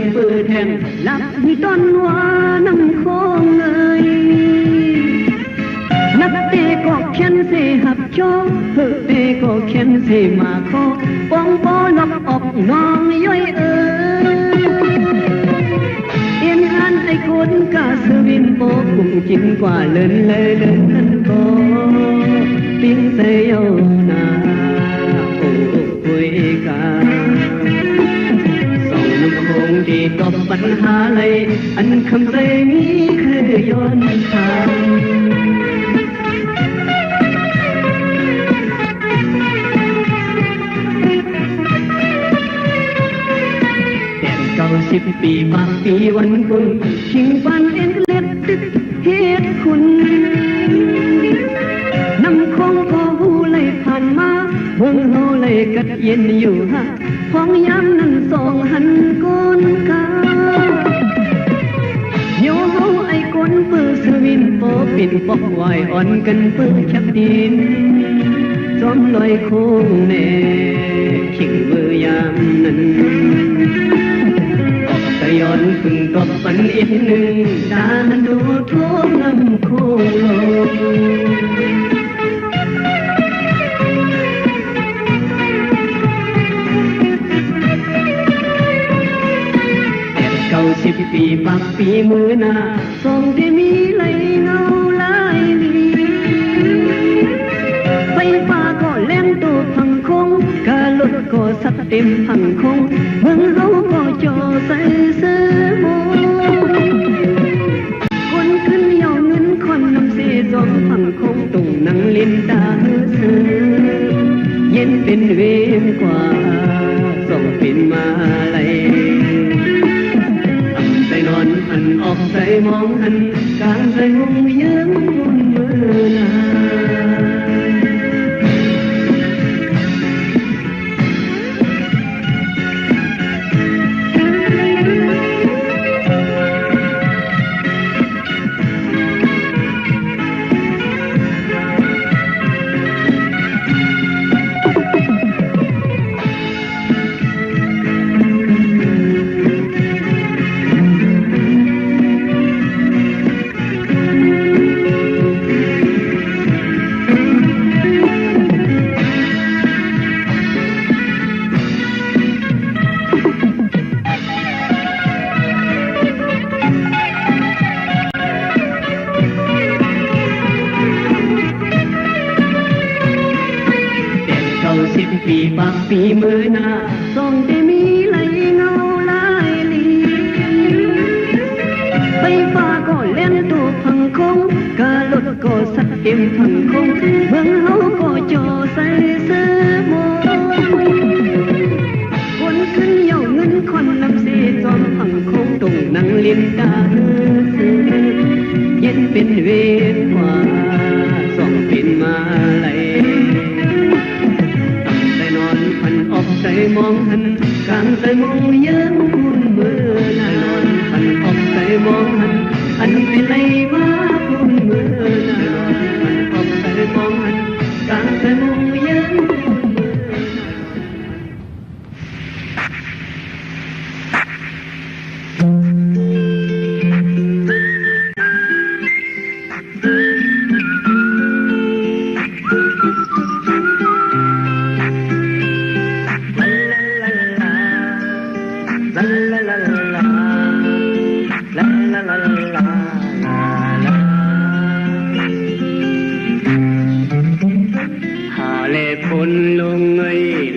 งปืนแทงลับมีต้นว่าน้ำคงเอ่ยนักเตะก็เขียนเสหับโจเพื่อเตะก็เขียนเสมาโคปองปอลอกออกน้องย่อยเอ่ยเอ็นอันไอ้คนกาสวินโปกุ้งกินกว่าเลินเลยเลินนั่นก็ปิ้งเสยเอานาโอ้คุยกันส่องน้ำคงดีตอบปัญหาเลยอันคำเรนี้คือย้อนทาง10 ปีบางปีวันคุณชิงฟันเอ็นเล็ดตึกเหตุคุณน้ำคงพอหูเลยผ่านมาเมืองเฮาเลยกัดเย็นอยู่ฮะห้องย้ำนั้นสองหันก้นกาโยเฮาไอ้ก้นปื้อสวินโปปิดปอกวายอ่อนกันปื้อชักดินจอมลอยโค้งแน่ขิงมือยามนั้นย้อนพึ่งตบปันอีกหนึ่งดานดูทั่วลำโคล10 ปีปากปีมือหน้าสองที่มีไหลเงาลายลีไฟฟ้าก็แรงตัวพังคงกาลดก็สักเต็มพังคงเมืองเราก็จอใส่เสื้อโมคนขึ้นยาวเงินคนนำเสียจอมพังคงตุ่งนังลินตาเสือเย็นเป็นเวรกว่าส่งเป็นมาเลยใส่นอนหันออกใส่มองหันกลางใส่มุงเยื้องมุนมือนาปีปากปีมือหน้าส่องที่มีไหลเงาลายลีไฟฟ้าก็เล่นตัวพังคงกาลดก็สักเต็มพังคงเมืองเฮาก็จอใส่เสื้อโมคนขึ้นเย่าเงินคนนำเสียจอมพังคงตรงนั่งเลียนตาเย็นเป็นเวรกว่าส่องเป็นมาไหลใส่มองหันกลางใส่มองเยื้องมุนมือนอนหันออกใส่มองหันอันเป็นไรมามุนมือนอนหันออกใส่มองหันกลางใส่มองเยื้องมุนมื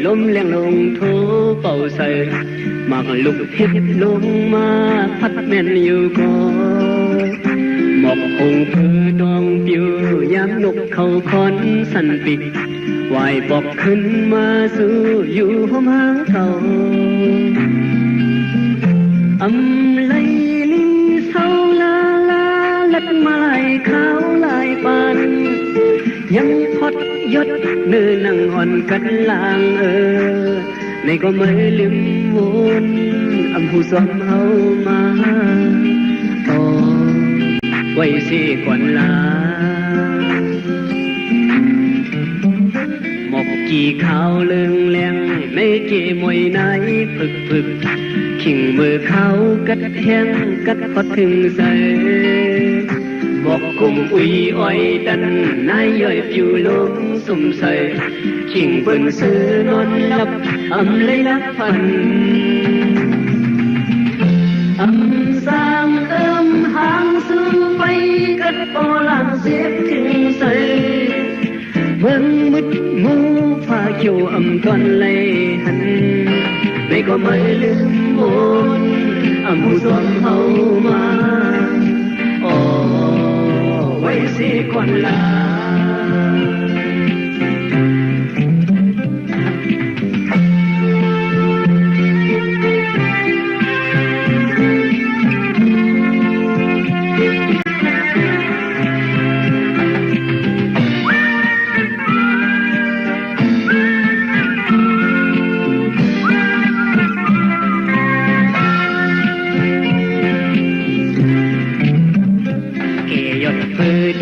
ลมแรงลงโถเป่าใส่หมากลุกเฮ็ดลงมาพัดแม่นอยู่ก่อหมอกคงเพื่อดองปิวยามนกเขาคอนสั่นปิกวายปอกขึ้นมาสู่อยู่ห้องหางเขาอำไลลินเศร้าลาลาลัดมาลายขาวลายปานยังพอดยศเนื้อนั่งอ่อนกันลางในก็ไม่ลืมวนอำผู้สมเฮามาต่อไว้สิก่อนลาหมอกกี่ขาวเลืองแรงในเกมวยไหนผึก ขิงมือเขากัดแห้งกัดพอถึงใส่บอกกุมอุยอ้อยดันนายย่อยผิวลมสุ่มใส่ขิงเปิ้นซื้อนอนหลับอำเลยลับพันอำสามหางซื้อไปกัดปอหลังเสียบถึงใส่เบิ่งมุดมูผ้าเขียวอำตอนเลยหันไม่ก็ไม่ลืมมนอำผู้สวมเฮามาอ๋อไว้สิก่อนลา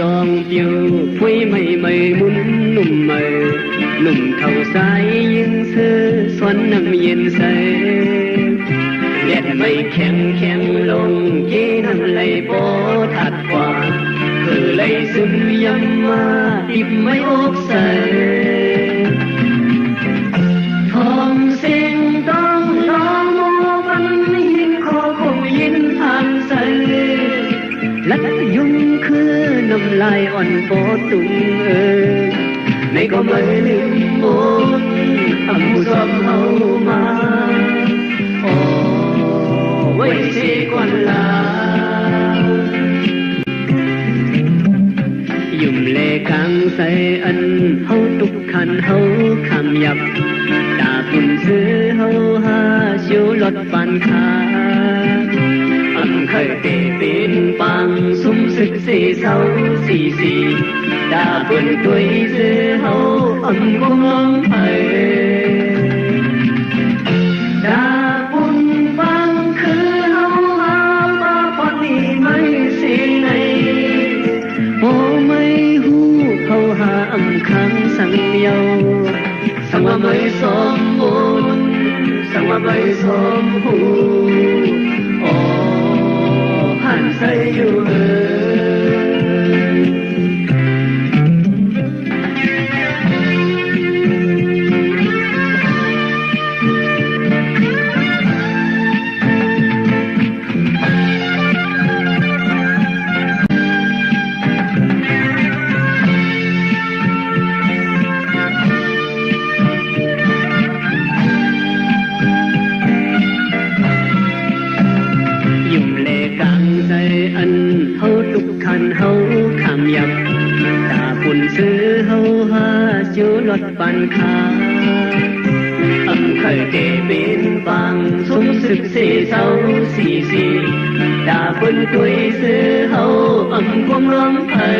ดองเดียวพุยไม่มุนหนุ่มใหม่หนุ่มเท่าสายยิงเสื้อสวนน้ำเย็นใสแดดไม่แข็งลงเย็นน้ำไหลบ่ถัดกว่าคือไหลซึมยำมาดิบไม่อกใสทองเสียงต้องร้องโมบันยินคอคงยินผ่านใสลัดยุงคือน้ำลายอ่อนโปตุงไม่ก็ไม่ลืมมนอำผู้สวมเฮามาอ๋อไว้สิก่อนลายุ่มเลกังใส่อันเฮาตุกขันเฮาคำยับตาปุ่นซื้อเฮาหาชิวลดปันขาอำเคยเตะเป็นปังสุ่มศึกสีเศร้าสีดาเปิ้นตุยซื้อเฮาอำกงลงไปดาปุ่นปังคือเฮาหาว่าปอนนี้ไม่สิไหนโอ้ไม่หูเขาหาอำคังสังเยาสังว่าไม่สมบูรณ์สังว่าไม่สมหูอ๋อหันใส่อยู่อันเฮาตุกขันเฮาคำยับตาปุ่นซื้อเฮาหาชิวลดปันขาอำเคยเตะเป็นปังสมศึกสีเศร้าสีดาปุ่นตุยซื้อเฮาอำความร้องไห้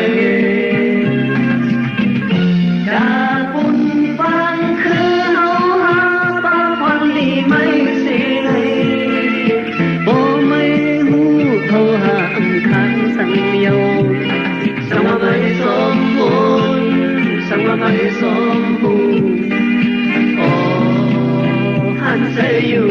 ดาปุ่นปังคือเฮาหาปาพอนลีไม่สิไหนบ่ไม่หูเฮาหาสังโยสังว่าไม่สมบูรณ์สังว่าไม่สมบูรณ์อ๋อหันใส่อยู่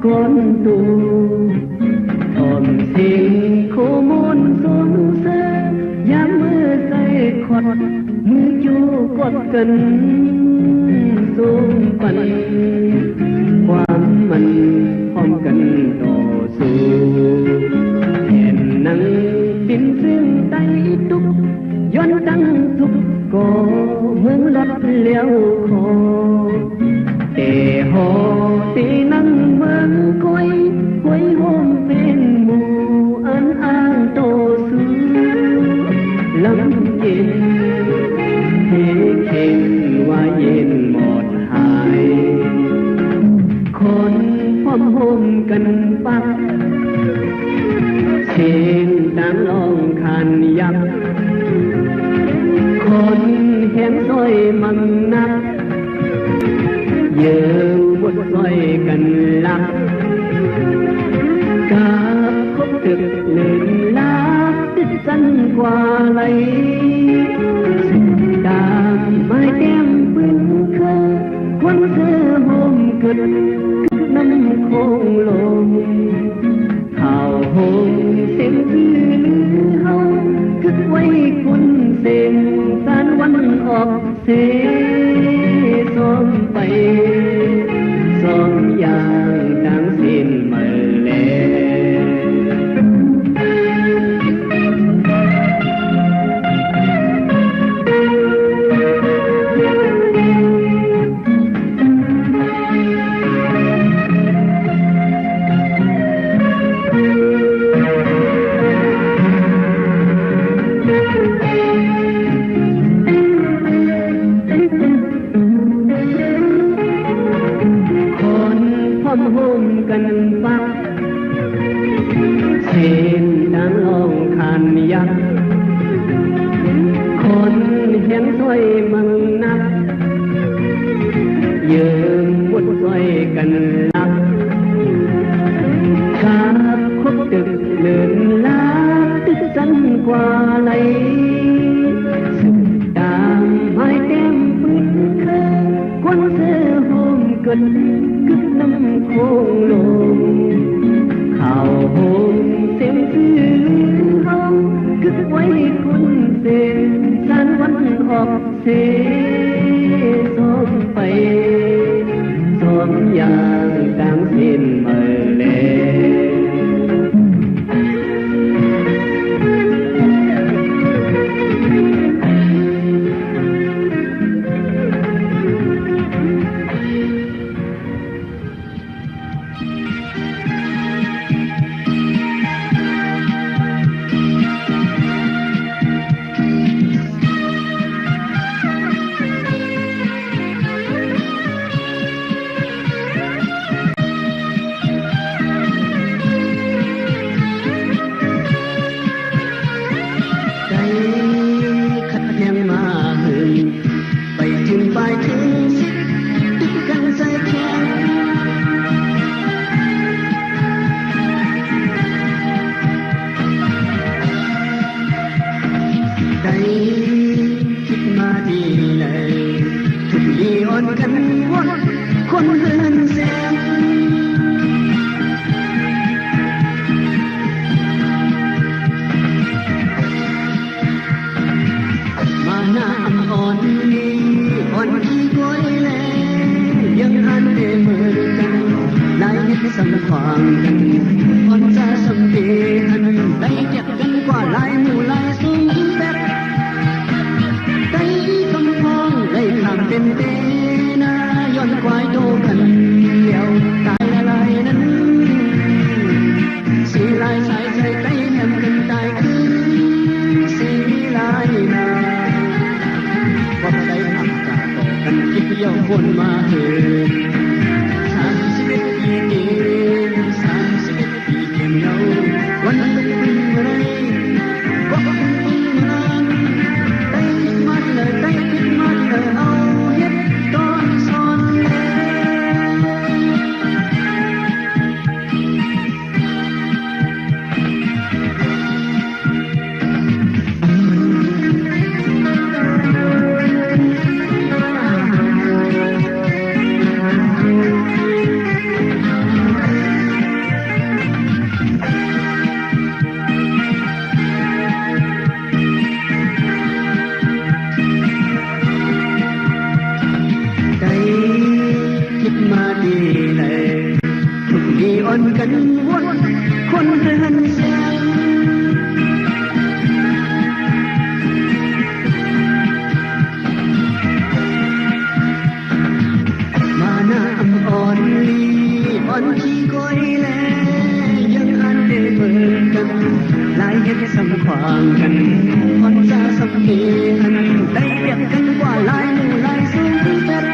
ก้นตูตอนเสียงโคมนสวงเสือยามมือใส่ขอดมือจูกดกันสูงปันความมันพร้อมกันต่อสู้แผ่นหนังบินซึ่งไตตุกย้อนตั้งทุกก่อเมือง เลี้ยวคอเตหอตีนั่งเมืองก้อยหวยโฮมเป็นหมู่อันอ้างโตซื้อลำเย็นเฮเข็นว่าเย็นหมดหายคนพร้อมโฮมกันปักเช่นดังลองคันยักคนเห็นซอยมังนักเยืมบทซอยกันลักกาบคบตึกเลื่นลาติดสั้นกว่าไหลดามไม้แก้มปืนเคยคนเสื้อห่มกึดน้ำโคงลงข่าวหงเสียงที่ลือเฮาคึกไว้คุณเสียงสานวันออกเสียซ้อมไปซ้อมอย่างดังสิ้นเมื่อแลกันปักเช่นดังลองคันยักคนเห็นซอยมังนักยืมบทซอยกันลักกาบคบตึกเลื่อนลาตึกสั้นกว่าไหลสุดตามไม้แก้มปืนเคยคนเสื้อห่มกึดน้ำโคงลงข่าวหงเสียงชื่อเฮาคึกไว้คุณเสียงสานวันออกเสียซ้อมไปซ้อมอย่างดังสิ้นเมื่อแลสัมความกันอ่อนจะสมเด็จได้เก็บกันกว่าลายหมู่ลายสูงแบบได้คำพ้องได้คำเป็นเตนาย้อนควายโตกันเดียวตายอะไรนั้นสีลายสายใจใกล้แถมกันตายขึ้นสีลายนาว่าได้ทำจากต่อกันคิดเยี่ยมคนมาเถิดวันนั้นเป็นอะไรก็เป็นอะไรได้มาเลยได้มาเลยเอาเฮ็ดตอนซ้อนกันวนคนเรือนแสง อนที่คอยแลยังอันได้เบิ่งกันหลายเฮ็ดสำความกันพอนจะสำเนียนได้เรียกกันว่าหลายหมู่หลายสูงเป็ด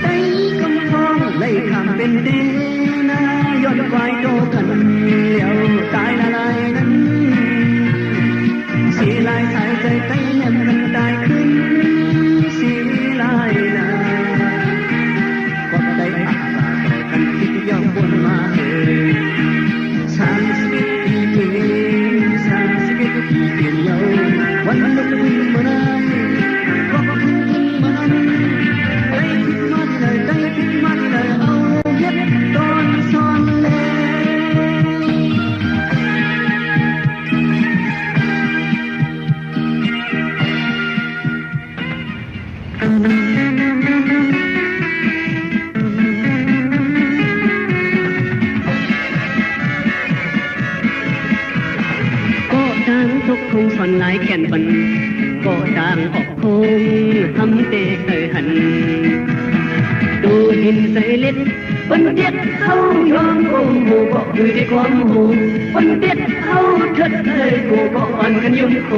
ได้กำทองเลยข้ามเป็นเดนาย้อนควายโตกันเลี้ยวตายละลายนั้นสีลายสายใจใต้แหลมกันตายขึ้นสีลายนาก็ได้อาบาต่อกันคิดย่อมบนมา31 ปี31 ปีเดียววันลุกมาได้ก็พึ่งมานั้นได้คิดมาเลยได้คิดมาเลยเอาเฮ็ดตอนซ้อนเลยทุกคงสอนหลายแก่นบันก็ดังออกคงทำเตะเคยหันดูหินใส่เล็ดบันเด็ดเข้ายอมโกงหูก็คือได้ความหูบันเด็ดเข้าเถิดเลยกูก็อ่อนกันยุ่งโค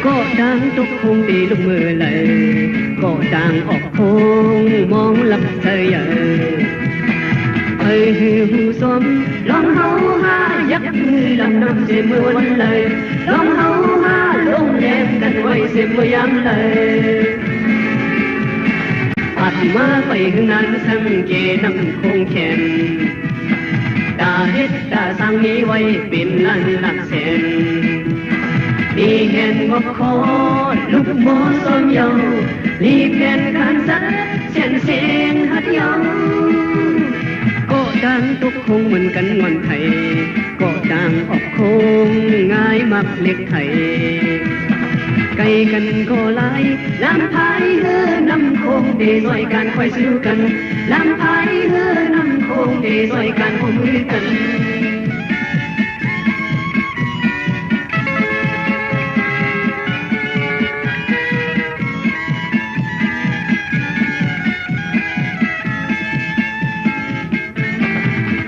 ก็ดังทุกคงตีลูกมือเลยก็ดังออกคงมองลับเธอหูซ้อมลองเฮาหายักมือลำน้ำเสียมือวันเลยลองเฮาหาลงแยมกันไว้เสียมือยามเลยปัดมาไปข้างนั้นสังเกตน้ำคงแขนตาเฮ็ดตาสังนี้ไว้เป็นลันหลักแสนดีเห็นงบคอลูกโมซ้อมเยาลีแผ่นการสัดเสียนเสียงหัดเยาก็ดังทุกคงเหมือนกันวันไทยก็ดังออกคงง่ายมักเล็กไทยไกลกันก็หลายลำพายน้ำคงเดซอยกันคอยซื้อกันลำพายน้ำคงเดซอยกันคงมือกัน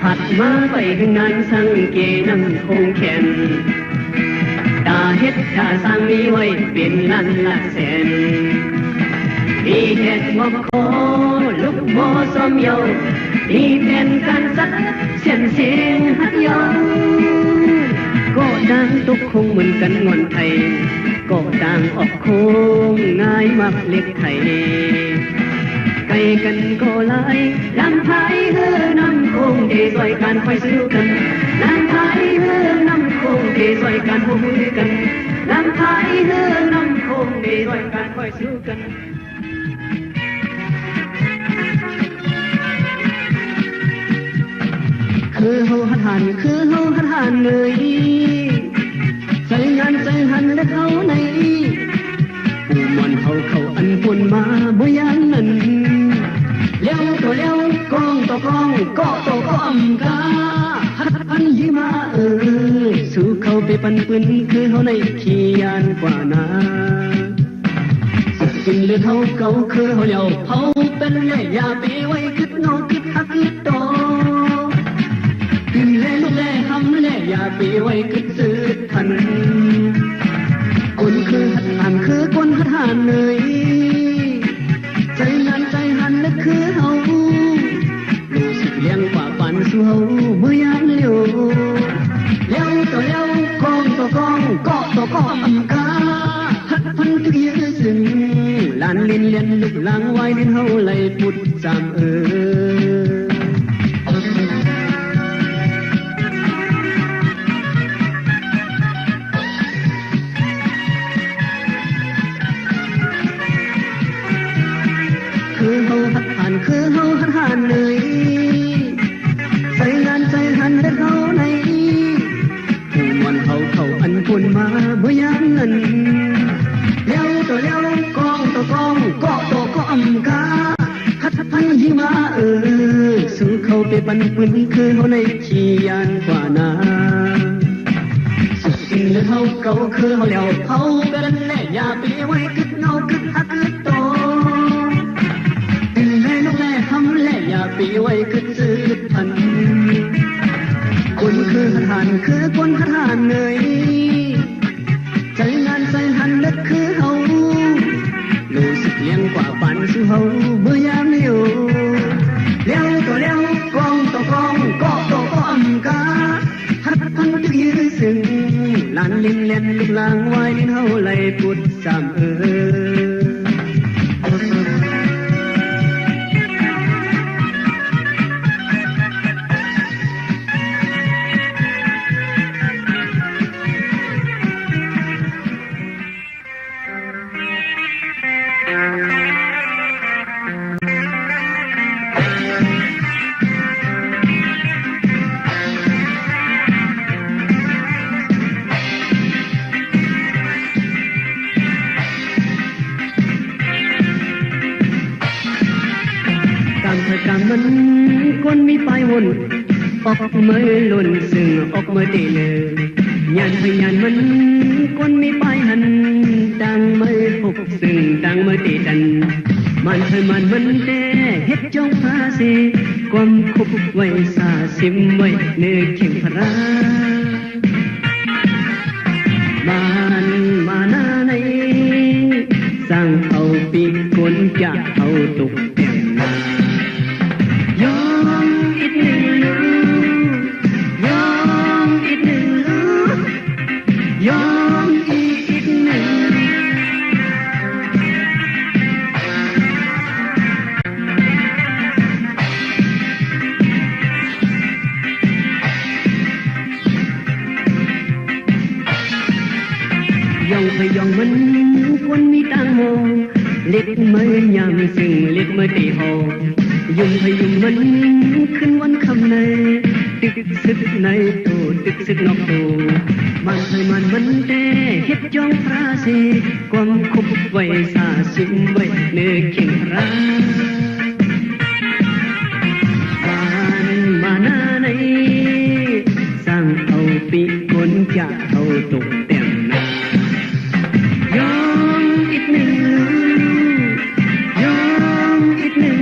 ผัดมาไปข้างนั้นสังเกตน้ำคงแขนตาเฮ็ดตาสร้างนี้ไว้เป็นลันละแสนดีแทนงบคอลูกโมซ้อมเยาดีแทนการสักเสียนเสียงหัดเยาก็ดังทุกคงเหมือนกันงอนไทยก็ดังออกโค้งง่ายมักเล็กไทยไกลกันก็หลายลำพายน้ำคงเดซอยกันคอยซื้อกันลำพายน้ำคงเดซอยกันหัวมือกันลำพายน้ำคงเดซอยกันคอยซื้อกันคือเฮาหัดหันคือเฮาหัดหันเลยใจงานใจหันและเขาในผู้มันเฮาเขาอันปุ่นมาบ่ยันนั้นเลี้ยวตัวเลี้ยวกองตัวกองก็ตัวก็อำกาหัดพันยี่มาสู้เขาไปปันปืนคือเขาในขี้ยานกว่านาสุดกินหรือเขาเก่าคือเขาเลี้ยวเขาเป็นเลยอย่าไปไว้คิดนอนคิดหักคิดโตกินเล่ลูกเล่ทำเล่อย่าไปไว้คิดซื้อทันคนคือหัดหันคือคนหัดหันเลยใจยันใจหันและคือเฮารู้สึกเลี้ยงกว่าปันสู้เฮาเมื่อยามเลี้ยวเลี้ยวตัวเลี้ยวกองตัวกองก็ตัวก็อำกาหัดพันทุกยืนซึ่งลานเลียนลูกหลังไว้เลียนเฮาไหลปุดจำคือเฮาหัดหันคือเฮาหัดหันเลยใจงานใจหันและเขาในผู้มันเฮาเขาอันปุ่นมาบ่ยันนั้นเลี้ยวตัวเลี้ยวกองตัวกองก็ตัวก็อำกาหัดพันยี่มาสู้เขาไปปันปืนคือเฮาในขี้ยานกว่านาสุดสิ่งหรือเฮาเก่าคือเฮาแล้วเฮาเป็นแน่อย่าไปไว้คิดเงาคิดหักคิดโต ปีไว้คึดซื้อคึดพันคนคือทหารคือคนทหารเลยใจงานใจหันเล็กคือเฮารู้สึกเลี้ยงกว่าฝันสู่เฮาเมื่อยามเลี้ยวเลี้ยวตัวเลี้ยวกองตัวกองก็ตัวก็อำกาฮัดพันจึกยื้อซึ้งลานลิ้นเล่นลูกลางไว้ลิ้นเฮาไหลปุดสามกางมันคนมีไฟวนออกเมื่อล้นซึ่งออกเมื่อตีเลยยันพยานมันคนมีไฟหันดังเมื่อพกซึ่งดังเมื่อตีดันมันเคยมันแต่เฮ็ดจงพาสีความคุบไว้สาสิมไว้เนื้อเข่งพระมันมาหน้าในสร้างเอาปีกคนจะเอาตุกเต็มนายอมอีกหนึ่งลูยอมอีกหนึ่งลูยอมอีกหนึ่งยองพยองมันคนมีตังโมเล็ดมือยามซึ่งเล็ดมือตีหอยุ่งพยุ่งมันขึ้นวันคำในตึกซึกในตูตึกซึกนอกตูมันเคยมันแต่เฮ็ดจองพระสีความคุบไว้สาสิมไว้เนื้อเข่งพระมันมาหน้าในสร้างเอาปีคนจะเอาตกเต็มนายอมอีกหนึ่งยอมอีกหนึ่ง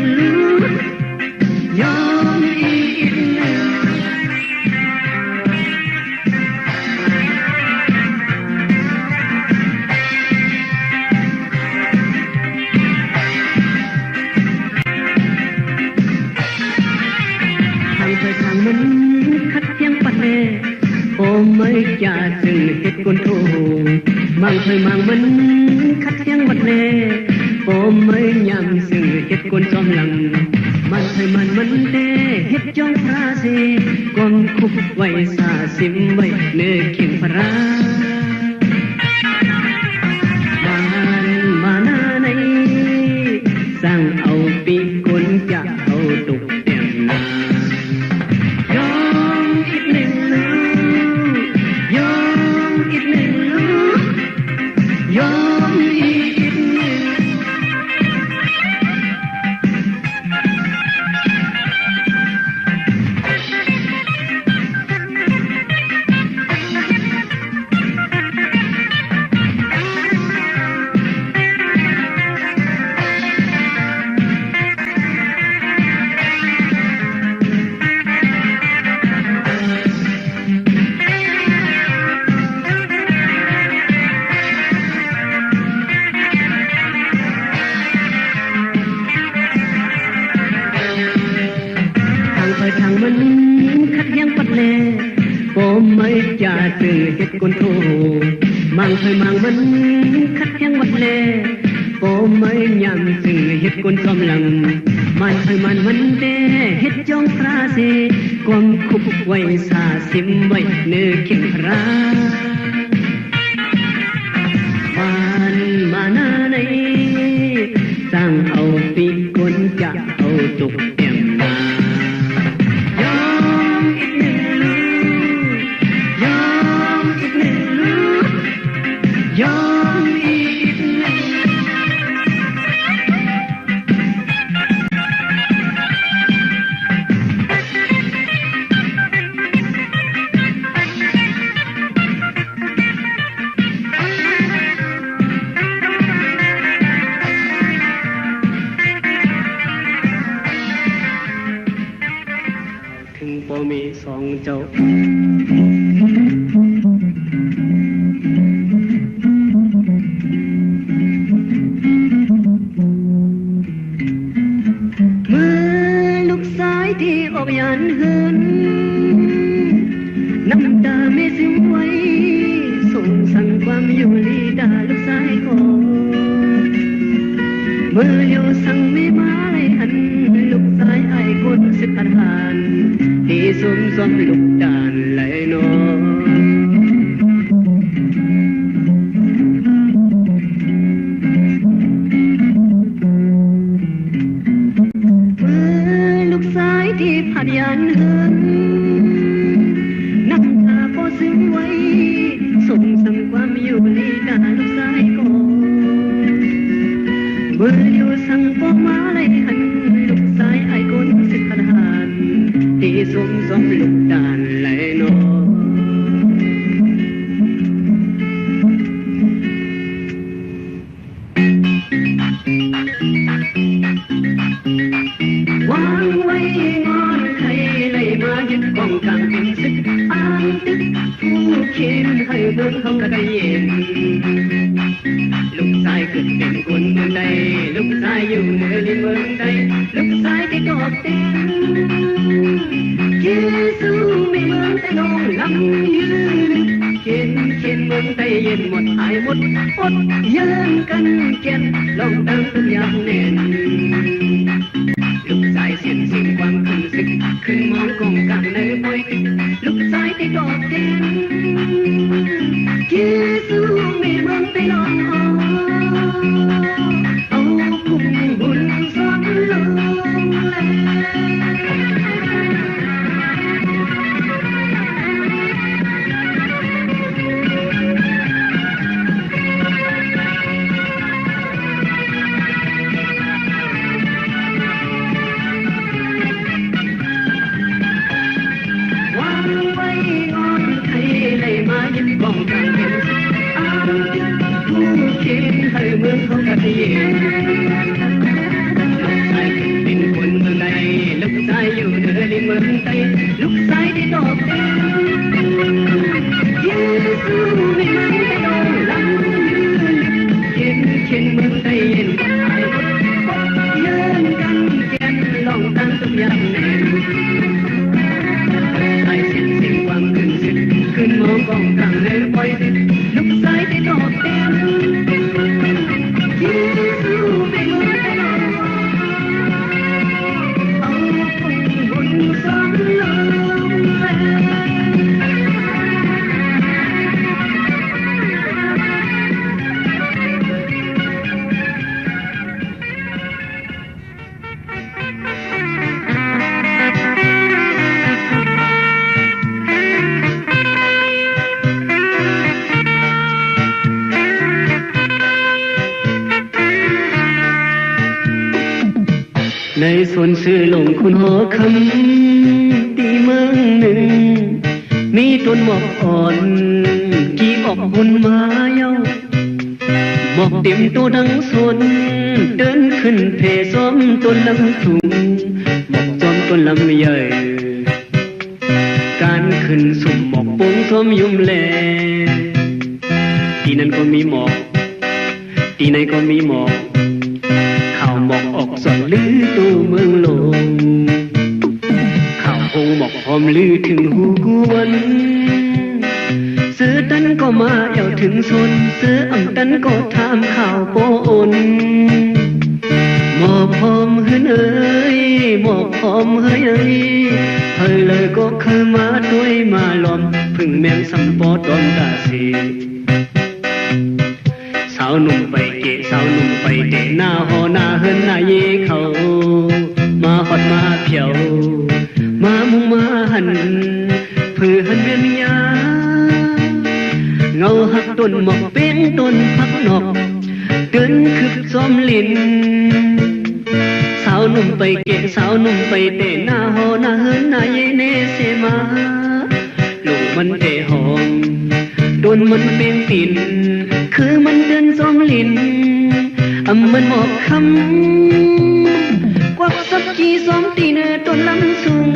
ยอมอีกหนึ่งทางไปทางมันคัดเทียงปัดแน่โอ้ไม่จ่าซึ่งเฮ็ดคนโทมังเคยมังมันคัดเทียงปัดแน่โอ้ไม่ยำซึ่งเฮ็ดคนจอมหลังมันเคยมันแต่เฮ็ดจองพระสีกองคุบไว้สาสิมไว้เนื้อเข่งพระมันมาหน้าในสร้างเอาปีคนจะเอาตุกเต็มนายอมอีกหนึ่งลูยอมอีกหนึ่งลูยอมอีกหนึ่งทางมันคัดยังปัดแลโอ้ไม่จ่าซึ่งเฮ็ดคนโทมังเคยมังมันคัดยังวัดแลโอ้ไม่ยำซึ่งเฮ็ดคนจอมหลังมันเคยมันแต่เฮ็ดจองพระสีความคุบไว้สาสิมไว้เนื้อเข่งพระมันมาหน้าในสร้างเอาปีคนจะเอาตุกเต็มนายอมอีกหนึ่งลูยอมอีกหนึ่งลูยอมอีกหนึ่ง มีสองเจ้ามือลูกซ้ายที่ออกยันหืนน้ำตาไม่ซึมไว้ส่งสั่งความอยู่ลีดาลูกซ้ายก่อนมืออยู่สั่งไม่มาเลยหันลูกซ้ายไอ้คนสิบพันหันที่ซุ่มซ้อมลูกด่านไหลนอมือลูกซ้ายที่ผัดยันเหินน้ำตาพอซึมไว้ส่งสั่งความอยู่ลีดาลูกซ้ายก่อนมืออยู่สั่งพอมาเลยหันลูกซ้ายไอ้คนสิบพันหันที่ซุ่มซ้อมลูกด่านไหลนอวางไว้งอนใครเลยมายึดกองกลางเป็นศึกอ้างตึกผู้เขียนให้เมืองเขาก็ได้เย็นลูกชายขึ้นเป็นคนเมืองใดลูกชายอยู่เหนือในเมืองใดลูกชายที่ดอกเต้นเยซูไม่เมืองแต่น้องลำยืนเขียนเมืองใดเย็นหมดหายหมดอดยืนกันเขียนลองตั้งทุกอย่างแน่นลูกชายเสียนสิ่งความขึ้นศึกขึ้นมองกองกลางในปอยติดลูกชายที่ดอกเต้นเยซูไม่เมืองแต่น้องเอาพุ่งบุญสอนลงวางไว้งอนใครเลยมายึดกองกลางเป็นศึกอ้างตึกผู้เขียนให้เมืองเขาก็ได้เย็นลูกชายเป็นคนเมืองใดลูกชายอยู่เหนือในเมืองใดลูกชายได้ดอกเต้นเยซูไม่เมืองแต่น้องลำยืนเขียนเมืองใดเย็นหายหมดยืนกันเขียนลองตั้งทุกอย่างแน่นชายเสียนสิ่งความขึ้นศึกขึ้นมองกองกลางเลยปล่อยติดลูกชายได้ดอกเต้นเยซูไม่เมืองแต่น้องเอาพุ่งบุญสอนลงในส่วนซื้อลงคุณหอคำตีเมืองหนึ่งมีต้นหมอกอ่อนกี่ออกหุ่นมาเย้าหมอกเต็มตัวดังสนเดินขึ้นเพซ้อมต้นลำถุงหมอกซ้อมต้นลำใหญ่การขึ้นสุ่มหมอกโป่งซ้อมยุ่มแลที่นั่นก็มีหมอกที่ไหนก็มีหมอกข่าวหมอกออกสอนลือตัวเมืองลงข่าวคงหมอกพร้อมลือถึงหูกวนเสือตันก็มาเอ่วถึงซนเสืออ่ำตันก็ถามข่าวโปนหมอกพร้อมเฮ้ยเอ้ยหมอกพร้อมเฮ้ยเอ้ยเฮ้ยเลยก็เคยมาด้วยมาล้อมพึ่งแมงสัมปอดอนตาสีสาวหนุ่มไปเกะสาวหนุ่มไปเตะหน้าหอหน้าเฮินหน้าเย่เขามาหอดมาเพียวมามุงมาหันเพื่อหันเวียนยาเงาหักต้นหมอกเป็นต้นพักนอกเดินคืบซ้อมลินสาวหนุ่มไปเกะสาวหนุ่มไปเตะหน้าหอหน้าเฮินหน้าเย่เนเสมาลูกมันเตะหอมโดนมันเป็นตินคือมันเดินซ้อมลินมันบอกคำกวักสักทีซ้อมตีเนต้นลำสูง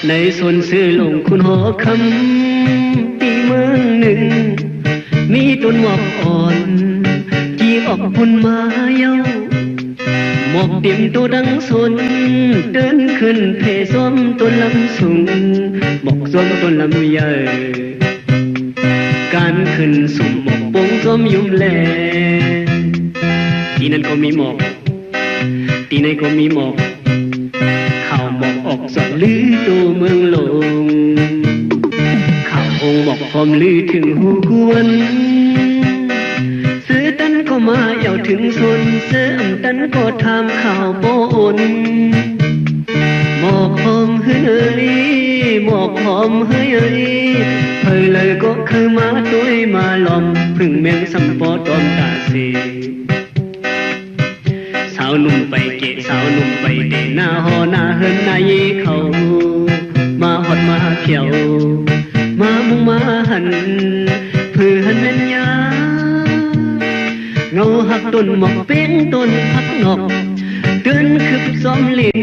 ในส่วนซื้อลงคุณหอคำตีเมืองหนึ่งมีต้นหมอกอ่อนจีออกพุ่นมาเย้าหมอกเต็มตัวดังสนเดินขึ้นเพซ้อมต้นลำสูงหมอกซ้อมต้นลำใหญ่การขึ้นสุ่มหมอกโป่งซ้อมยุ่มแลที่นั่นก็มีหมอกที่ไหนก็มีหมอกข่าวหมอกออกสอบลือตัวเมืองหลงข่าวองหมอกพร้อมลือถึงหูกวนซื้อตันก็มาเย่าถึงสนเสื้ออำตันก็ทำข่าวโปนหมอกพร้อมเฮ้ยหมอกพร้อมเฮ้ยเฮ้ยเลยก็คือมาตัวมาลอมพึ่งแมงสัมปอตอมตาเสสาวหนุ่มไปเกะสาวหนุ่มไปเดหน้าหอหน้าเฮินหน้าเย่เขามาหอดมาเขียวมามุงมาหันเพื่อหันแม่นยาเงาหักต้นหมอกเป้งต้นพักงอกเดินคึบซ้อมลิน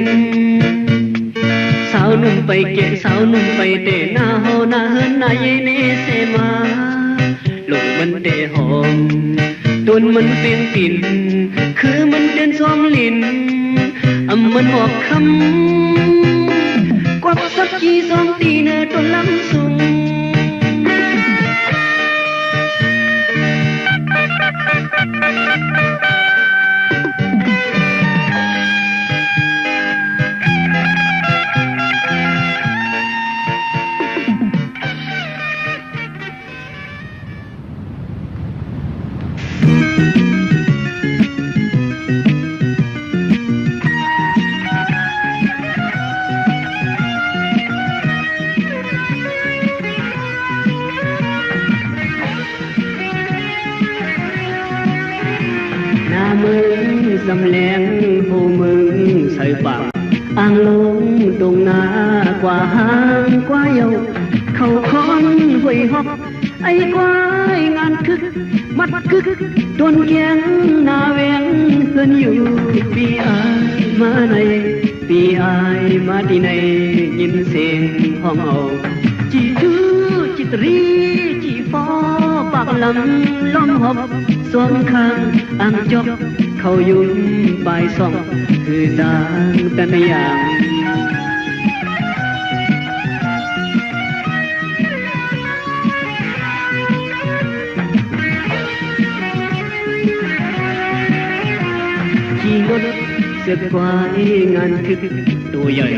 สาวหนุ่มไปเกะสาวหนุ่มไปเดหน้าหอหน้าเฮินหน้าเย่เนเสมาลงมันเดหอมต้นมันเป็นปิ่นคือมันเดินซ้อมลินมันหอกคำกวักสักกี่สองตีเนต้นลำสูงสำแหลงหูมึงใส่ปากอ่างลงตรงหน้ากว่าหางกว่าเยาเขาคอนหวยหอกไอ้ควายงานคึกมัดคึกต้นแกงหน้าแหวงเพื่อนอยู่ปีอายมาในปีอายมาที่ไหนยินเสียงห้องเอาจีทูจิตรีจีฟอปากลำล้อมหอบสวมข้างอ่างจบเขายุ่งปลายส่องคือต่างแต่ในอย่างขี่รถเสือกควายงานทึกตัวใหญ่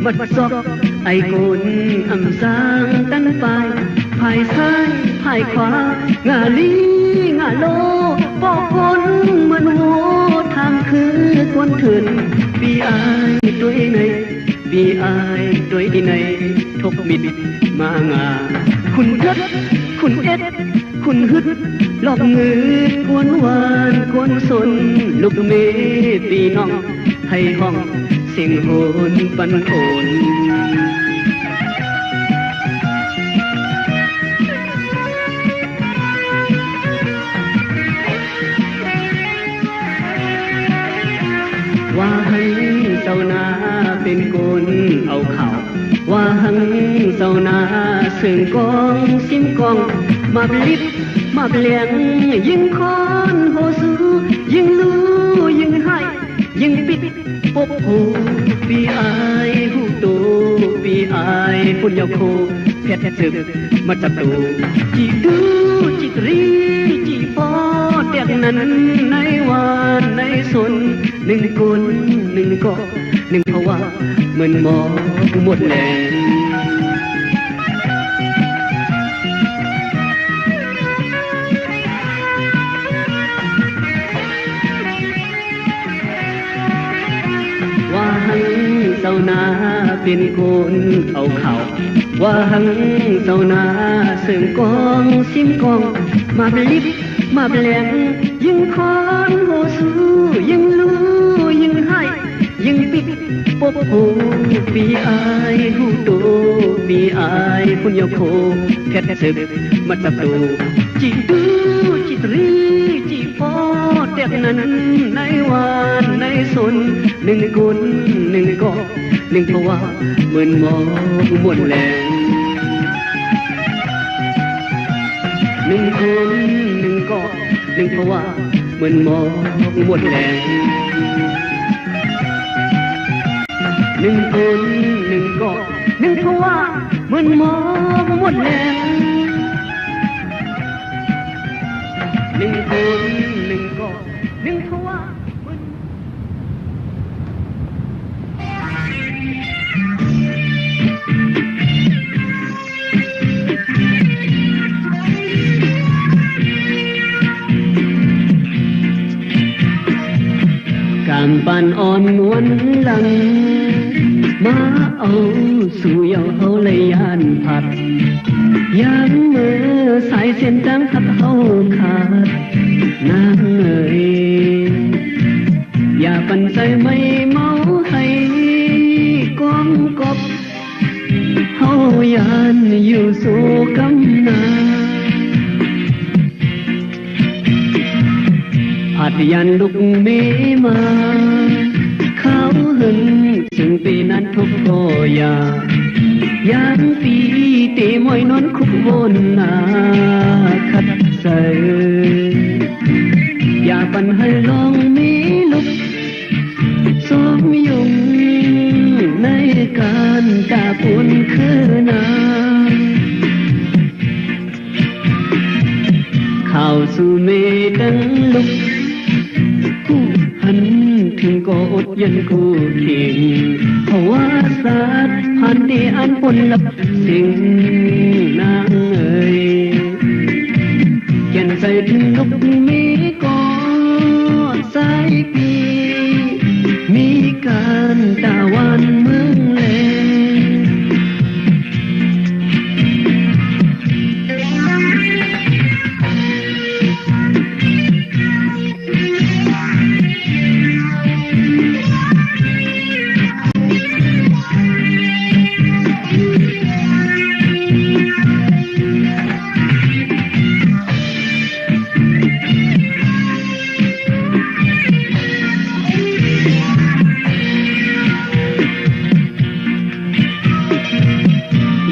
มัดซอกไอ้คนอำสางตั้นไปภายซ้ายภายขวางาลีงาโลปอกคนเหมือนโหทางคือคนเถินปีอายตัวในปีอายตัวในทกมิดมางาคุณรักคุณเอ็ดคุณฮึดหลอกเงือกกวนหวานกวนสนลูกเมปีน้องให้ห้องเสียงโหนปันโอนว่าหังเจ้านาเป็นคนเอาข่าวว่าหังเจ้านาซึ่งกองซิมกองมาบลิบมาเปลี่ยนยิงคอนโหสูยิงลูยิงให้ยิงปิดปบหูปีอายหูโตปีอายฝุ่นยาโคเพชรศึกมาจับตูจีดูจิตรีจีฟอเด็กนั้นในวานในสนหนึ่งคนหนึ่งก็หนึ่งภาวะเหมือนหมอกหมดแรงว่าหังเจ้านาเป็นคนเอาเข่าว่าหังเจ้านาซึ่งกองซิมกองมาบลิบมาแปลงยิงคอนโหสูยิงลูยิงให้ยิงปิดปบหูปีอายหูโตปีอายคุณยาโคเพชรศึกมาจับตูจีดูจิตรีจีฟอเด็กนั้นในวานในสนหนึ่งคนหนึ่งก็ หนึ่งเพราะว่าเหมือนมองหมดแรงหนึ่งคนหนึ่งก็หนึ่งเพราะว่าเหมือนมองหมดแรงหนึ่งคนหนึ่งก็หนึ่งเพราะว่าเหมือนมองหมดแรงหนึ่งคนหนึ่งก็หนึ่งเพราะว่าการปานอ่อนนวลหลังมาเอาสู่เยาเฮาเลยยานผัดยามมือสายเส้นจางทับเฮาขาดนางเอ๋ยอย่าปันใจไม่เมาให้กองกบเฮายานอยู่สู่กำนาผัดยันลุกเมมาเขาหึงถึงปีนั้นทุกโกยายามปีตีมวยนอนคุกบนนาคัดใส่อย่าปันให้ลองมีลุกสมยุงในการตาปุนคือนาข่าวสู่เมดังลุกหันถึงก็อดยันคู่เคียงเพราะว่าศาสตร์ผ่านที่อันปนลับสิ่งนางเอ๋ยเขียนใส่ถึงนกมีก่อสายปีมีการตาวันเมืองแล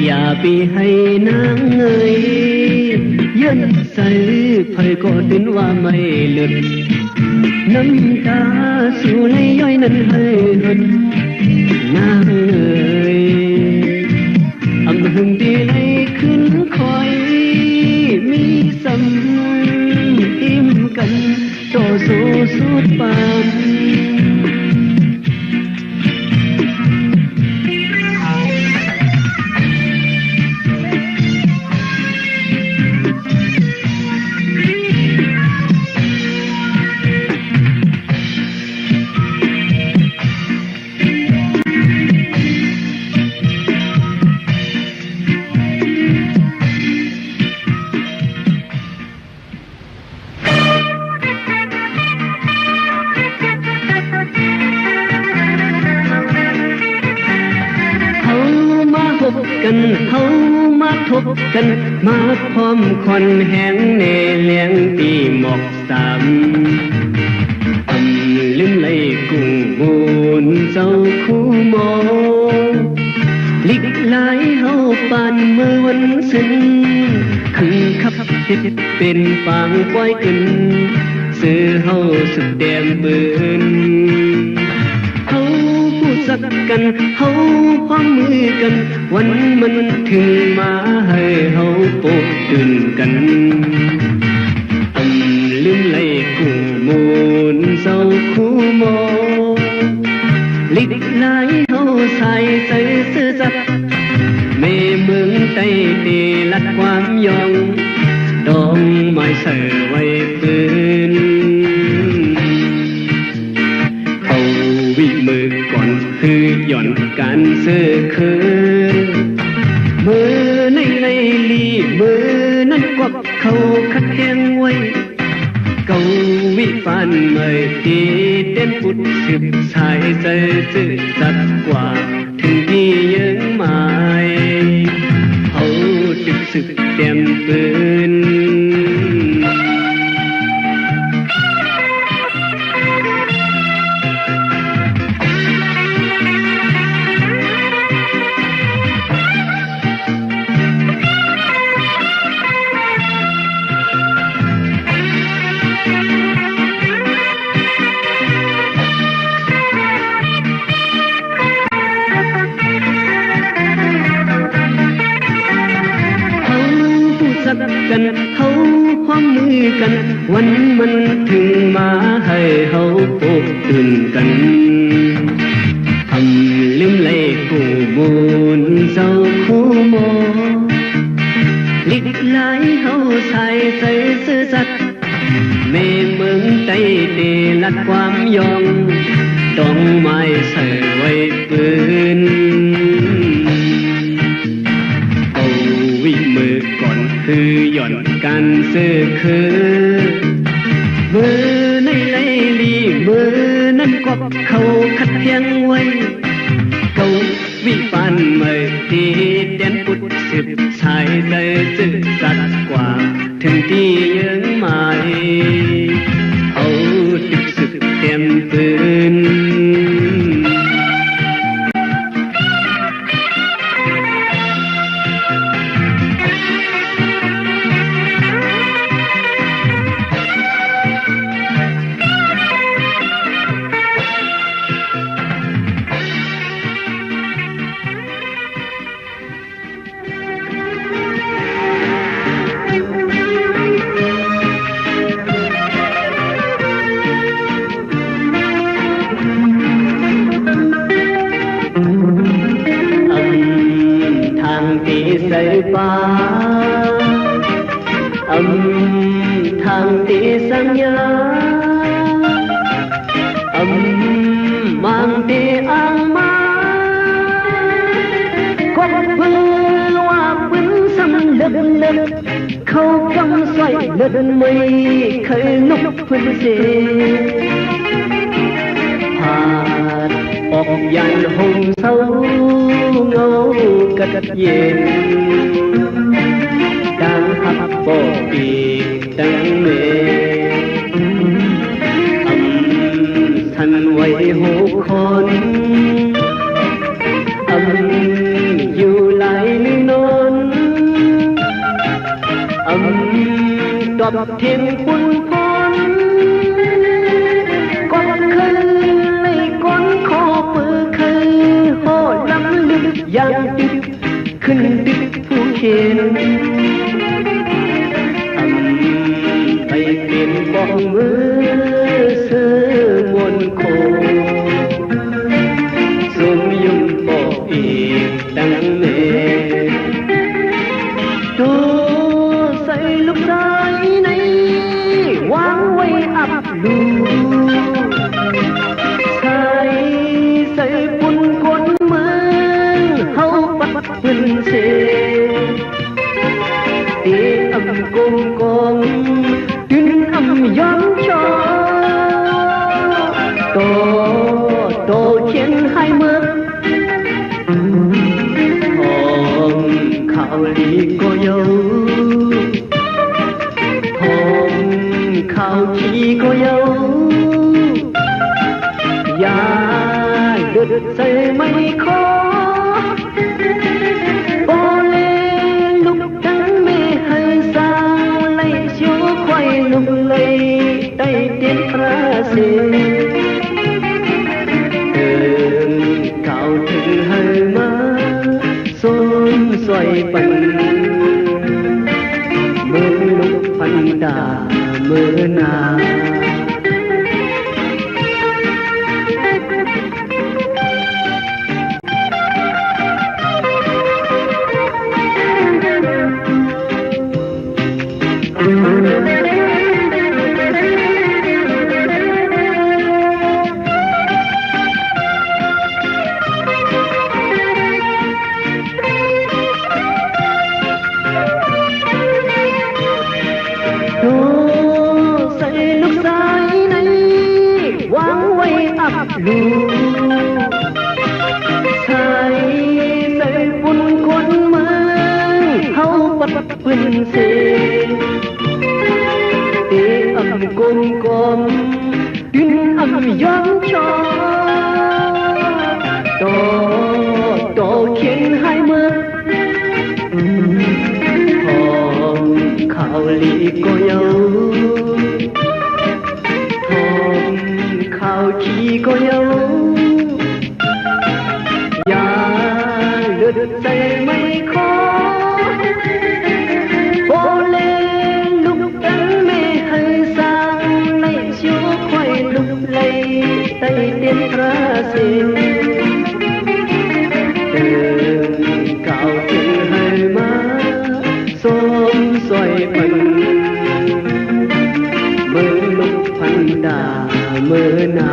อย่าไปให้นางเอ๋ยยันใส่ไผก็ดินว่าไม่หลุดน้ำตาสู่ไหลย้อยนั้นให้หดนางเอ๋ยอำหึงดีไหลขึ้นคอยมีสำอิ่มกันต่อสู้สุดปานกันเฮามาทบกันมาพร้อมคนแหงเนเลี้ยงปีหมอกสามลืมไหลกุ้งหูนเจ้าคู่มองลิกไหลเฮาปานมือวันสิ้นขึ้นขับเฮ็ดเป็นปางปล่อยขึ้นซื้อเฮาสุดแดมปืนสักกันเฮาพร้อมมือกันวันมันถึงมาให้เฮาโปกตื่นกันลืมไหลคู่มูลเศร้าคู่มอลิกไหลเฮาใส่ใจซื่อสัตย์เมเมืองใต้ตีลัดความยองดองไม้เสือไว้ปืนวิมือก่อนคือหย่อนการเสื้อคืนมือในลีมือนั้นกวักเขาคัดแห้งไว้เกาวิฟันเมยตีเด่นปุดสืบสายใจซื่อสัตย์กว่าถึงที่ยังหมายเขาดึกสึกเต็มปืน กันวันมันถึงมาให้เฮาปลุกตื่นกันทำลืมเลยกูบุญเจ้าคู่โมลิกไหลเฮาใส่ใจซื่อสัตย์แม่เมืองใจเดลัดความยองต้องไม้ใส่ไว้ปืนเอาวิมือก่อนคือหย่อนกันซื้อคือมือในไลลีมือนั้นกบเขาขัดเพียงไว้เกาวิปานเมื่อตีเด่นปุดสิบชายได้จืดสัดกว่าถึงที่ยังไม่เอาตึกสึกเต็มปืนใส่ป่าทางตีสัญญาบางตีอ่างมาคบเพื่อว่าปืนสำเร็จเขากำใส่เดินไม่เคยลุกพื้นเสียผ่านออกยันห่มเศร้าเงากัดเย็นดังพับปอกปีกดังเมฆทันไว้หูคนอยู่ไหลนี่นอนตอบเทียนปุ่นพรก็คือเลยก้อนคอปือคือโหดลำลึกยังดึกขึ้นดึกผู้เขียนไปเปลี่ยนบอกมือเสื้อมนโคสมยุ่งบอกอีกดังเมดูใส่ลูกชายในวางไว้อับดูใส่ปุ่นคนเมืองเฮาปัดปืนเสตีกงกงดึงย้อนชอโตเขียนให้เมืองหอมข่าวลีก็เยาหอมข่าวขี้ก็เยายาดึดใส่ไม่ขอโอเลลุกทั้งเมให้สาวไล่ชิวควายลุกเลยได้เด็ดพระเสเดินข่าวถึงให้มาส้มสวยปันมือลุกพันดามือนาลูใส่ปุ่นคนเมืองเฮาปัดปืนเสตีกลมดึงย้อนชอโตเขียนให้เมืองหอมข่าวลีก็เยาหอมข่าวขี้ก็เยายาเลือดใจไม่ขอโอเลลุกกันเม สีเดินก้าวถึงให้มาสมสวยพันมือลุกพันดามือนา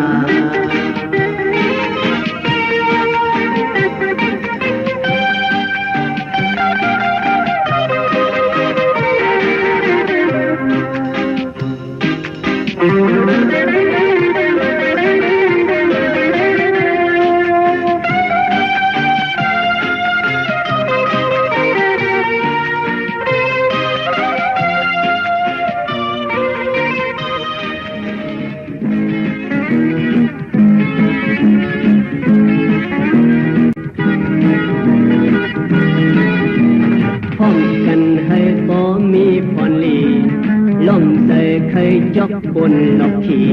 จกบนหลอกขี่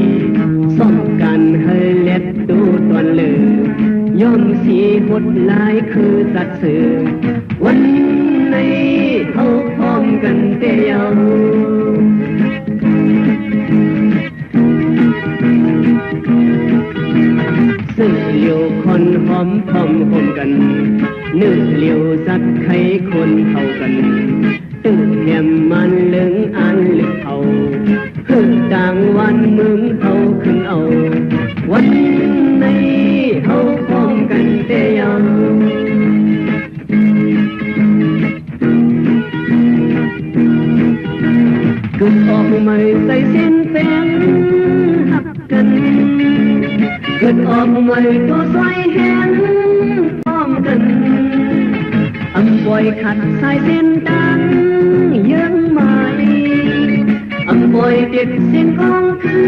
ซ่อมกันให้เล็ดดูตอนเลือย่อมสีบทลายคือสัตว์สื่อวันในเขาพร้อมกันเตียวซึ่งเลี้ยวคนหอมพร้อมหอมกันนึ่งเลี้ยวสัตว์ไข่คนเข้ากันตึงแหมมันเลึงอันลึกเขาขึ้นดังวันมึงเขาขึ้นเอาวันในเขาพร้อมกันเตียวกึดออกไม่ใส่เส้นแป้งหักกันกึดออกไม่ตัวใส่แหงพร้อมกันอำบ่อยขัดสายเส้นดังยังไม่อำบ่อยติดเส้นของคื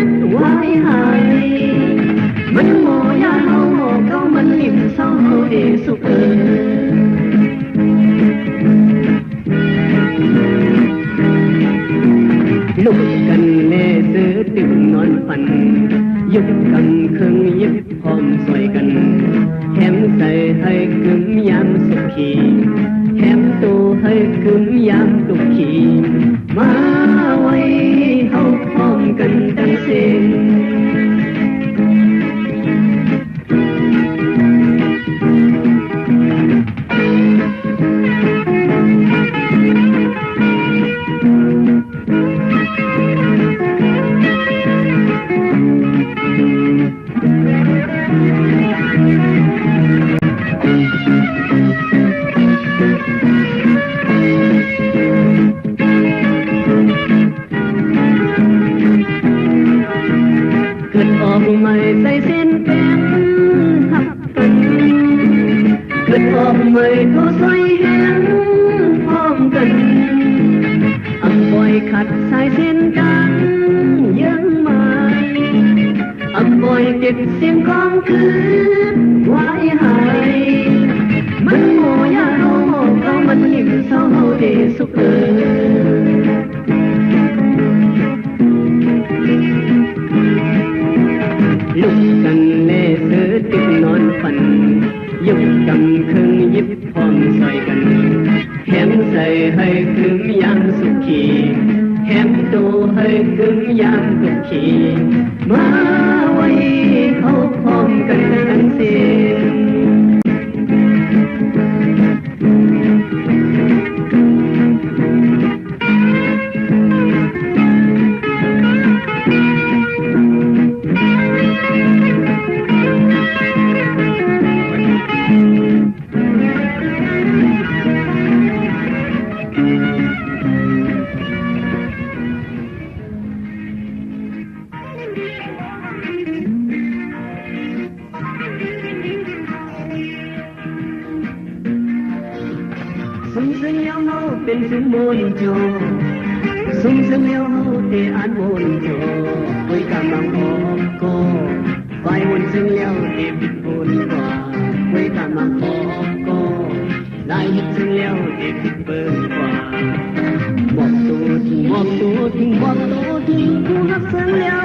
นไว้หายมันโมยาเฮาโมเขามันลิ่มเศร้าเฮาเดสุขลุกกันแน่ซื้อตึกนอนฝันยึดกันครึ่งยึดพร้อมสวยกันแถมใส่ให้กึมยามสุขีแถมตัวให้กึมยามตุกขีมาไว้เฮาพร้อมกันตั้งสิ้นไม่ใส่เส้นแป้งหักกันเกิดออกไม่ตัวใส่แหงพร้อมกันอำบ่อยขัดสายเส้นดังยังไม่อำบ่อยเก็บเสียงของคืนไว้หายมันโมยาโนโมเขามันหิมเศร้าเฮาเดสุขลุกกันแน่ซื้อตึกนอนฝันยุบกำครึ่งยิบพร้อมใส่กันแถมใส่ให้กึมยามสุขีแถมตัวให้กึมยามตุกขีมาไว้เขาพร้อมกันทั้งสิ้นซึ่งแล้วเฮาเป็นซึ่งมนโจซึ่งแล้วเฮาเตอันมนโจไว้กำลังออกก็ไฟวนซึ่งแล้วเตปิดบนกว่าไว้กำลังออกก็ได้ยึดซึ่งแล้วเตปิดเปิดกว่าบอกตัวถึงบอกตัวถึงบอกตัวถึงกูรักซึ่งแล้ว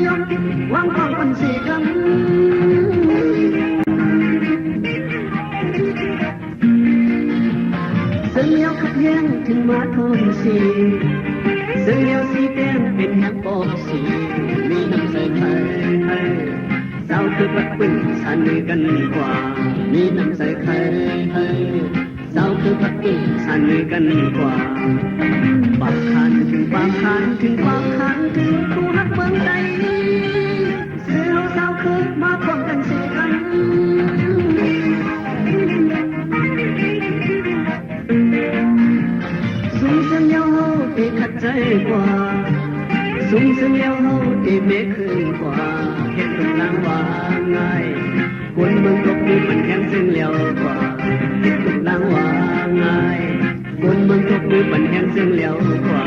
ยอมวางความปันสีกันซึ่งเลี้ยวขัดแย้งถึงมาทนสีซึ่งเลี้ยวสีแดงเป็นแห่งปอกสีมีน้ำใสไทย าวคือปัดปึ้งสันกันกว่ามีน้ำใสใครให้สาวคือปัดปึ้งสันกันกว่าบางคันถึงบางคันถึงบางคันถึงคู่รักเมืองใดเสือสาวคือมาพร้อมกันสิกันสูงเสียงยาวตีขัดใจกว่าสูงเสียงยาวตีเมฆขึ้นกว่าเห็นตุกนางว่าง่ายคนเมืองตกมือมันแข็งซึ่งเลี้ยวกว่าเห็นตุกนางว่าง่ายคนเมืองตกมือมันแข็งซึ่งเลี้ยวกว่า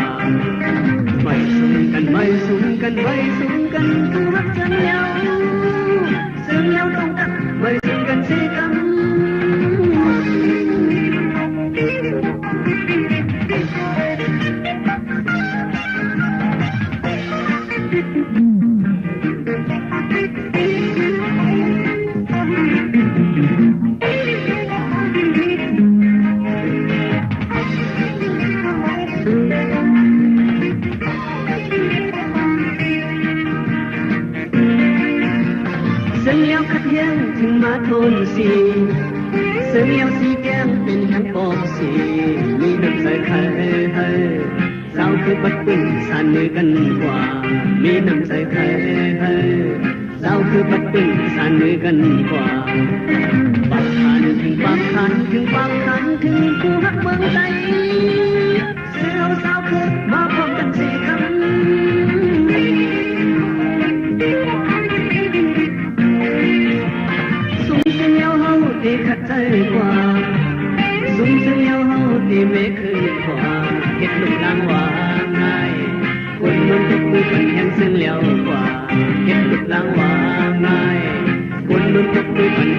ไม่สูงกันไม่สูงกันไม่สูงกันคือรักเสียงเลี้ยวเสียงเลี้ยวตรงกันไม่สูงกันสิกันเสียงเลี้ยวขัดแย้งถึงมาโทนสีเสียงเลี้ยวสีแก้มเป็นแห่งปอกสีมีน้ำใสใครให้สาวคือปัดปึ้งสันกันกว่ามีน้ำใสใครให้สาวคือปัดปึ้งสันกันกว่าบางคันถึงบางคันถึงบางคันถึงคู่รักเมืองใดเสือสาวคือมาพร้อมกันสี่คำตีขัดใจกว่าสูงเสียงยาวตีไม่เคยกว่าเห็นลูกนางว่าง่ายคนเมืองตกมือมันแข็งซึ่งเลี้ยวกว่าเห็นลูกนางว่าง่ายคนเมืองตกมือมัน